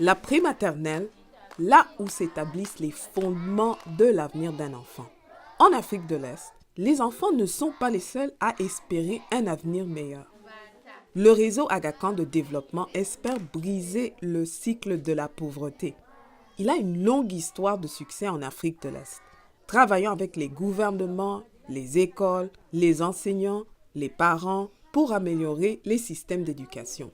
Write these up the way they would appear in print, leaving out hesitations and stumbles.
La prématernelle, là où s'établissent les fondements de l'avenir d'un enfant. En Afrique de l'Est, les enfants ne sont pas les seuls à espérer un avenir meilleur. Le réseau Aga Khan de développement espère briser le cycle de la pauvreté. Il a une longue histoire de succès en Afrique de l'Est, travaillant avec les gouvernements, les écoles, les enseignants, les parents pour améliorer les systèmes d'éducation.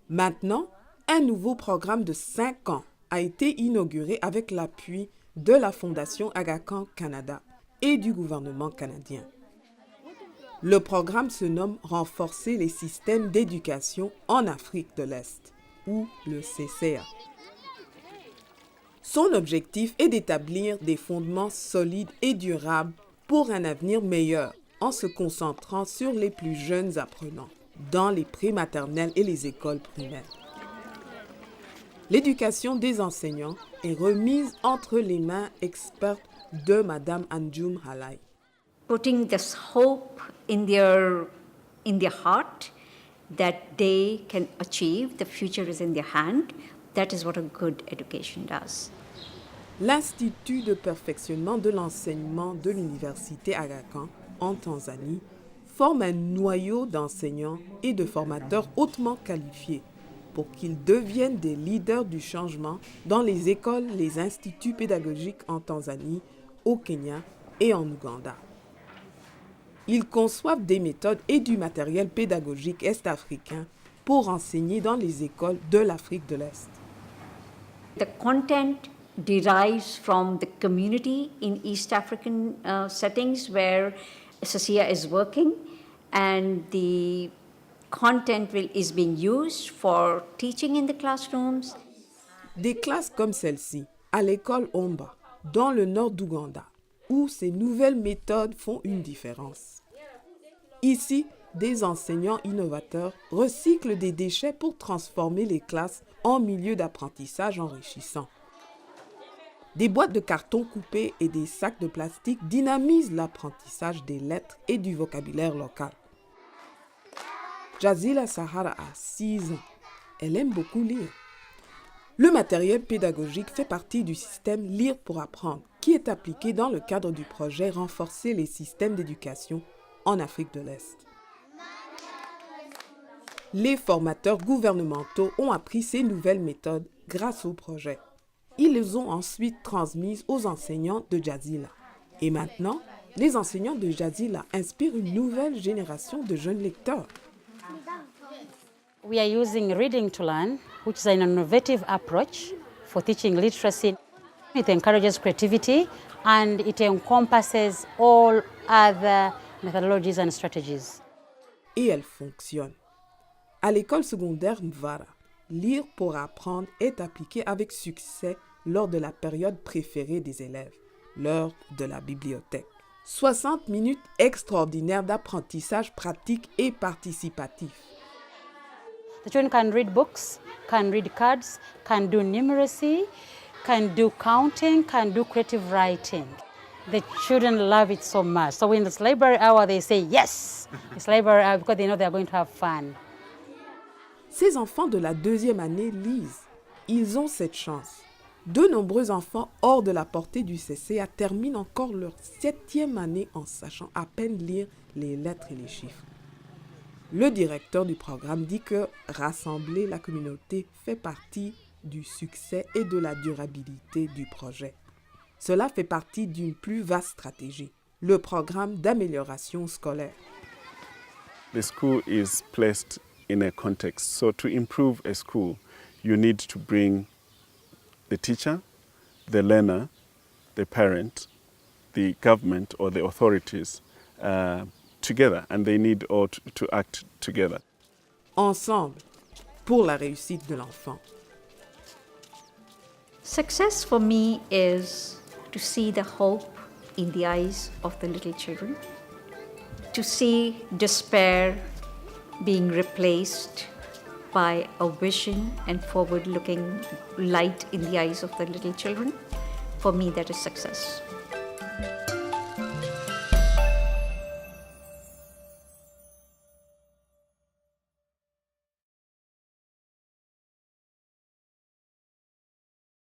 Maintenant, un nouveau programme de 5 ans a été inauguré avec l'appui de la Fondation Aga Khan Canada et du gouvernement canadien. Le programme se nomme Renforcer les systèmes d'éducation en Afrique de l'Est, ou le CCA. Son objectif est d'établir des fondements solides et durables pour un avenir meilleur en se concentrant sur les plus jeunes apprenants dans les prématernelles et les écoles primaires. L'éducation des enseignants est remise entre les mains expertes de Mme Anjum Halai. Putting this hope in their heart that they can achieve, the future is in their hand. That is what a good education does. L'Institut de perfectionnement de l'enseignement de l'Université Aga Khan en Tanzanie forme un noyau d'enseignants et de formateurs hautement qualifiés pour qu'ils deviennent des leaders du changement dans les écoles, les instituts pédagogiques en Tanzanie, au Kenya et en Ouganda. Ils conçoivent des méthodes et du matériel pédagogique est-africain pour enseigner dans les écoles de l'Afrique de l'Est. The content derives from the community in East African settings where CCA is working, and the content is being used for teaching in the classrooms. Des classes comme celle-ci, à l'école Omba, dans le nord d'Ouganda, où ces nouvelles méthodes font une différence. Ici, des enseignants innovateurs recyclent des déchets pour transformer les classes en milieux d'apprentissage enrichissants. Des boîtes de carton coupées et des sacs de plastique dynamisent l'apprentissage des lettres et du vocabulaire local. Jazila Sahara a 6 ans. Elle aime beaucoup lire. Le matériel pédagogique fait partie du système Lire pour apprendre, qui est appliqué dans le cadre du projet Renforcer les systèmes d'éducation en Afrique de l'Est. Les formateurs gouvernementaux ont appris ces nouvelles méthodes grâce au projet. Ils les ont ensuite transmises aux enseignants de Jazila. Et maintenant, les enseignants de Jazila inspirent une nouvelle génération de jeunes lecteurs. We are using Reading to Learn, which is an innovative approach for teaching literacy. It encourages creativity and it encompasses all other methodologies and strategies. Et elle fonctionne. À l'école secondaire Mvara, Lire pour apprendre est appliqué avec succès lors de la période préférée des élèves, l'heure de la bibliothèque. 60 minutes extraordinaires d'apprentissage pratique et participatif. The children can read books, can read cards, can do numeracy, can do counting, can do creative writing. The children love it so much. So when it's library hour, they say yes, it's library hour because they know they're going to have fun. Ces enfants de la 2e année lisent. Ils ont cette chance. De nombreux enfants hors de la portée du CCA terminent encore leur 7e année en sachant à peine lire les lettres et les chiffres. Le directeur du programme dit que rassembler la communauté fait partie du succès et de la durabilité du projet. Cela fait partie d'une plus vaste stratégie, le programme d'amélioration scolaire. The school is placed in a context. So to improve a school, you need to bring the teacher, the learner, the parent, the government or the authorities together, and they need all to act together. Ensemble, pour la réussite de l'enfant. Success for me is to see the hope in the eyes of the little children, to see despair being replaced by a vision and forward-looking light in the eyes of the little children. For me, that is success.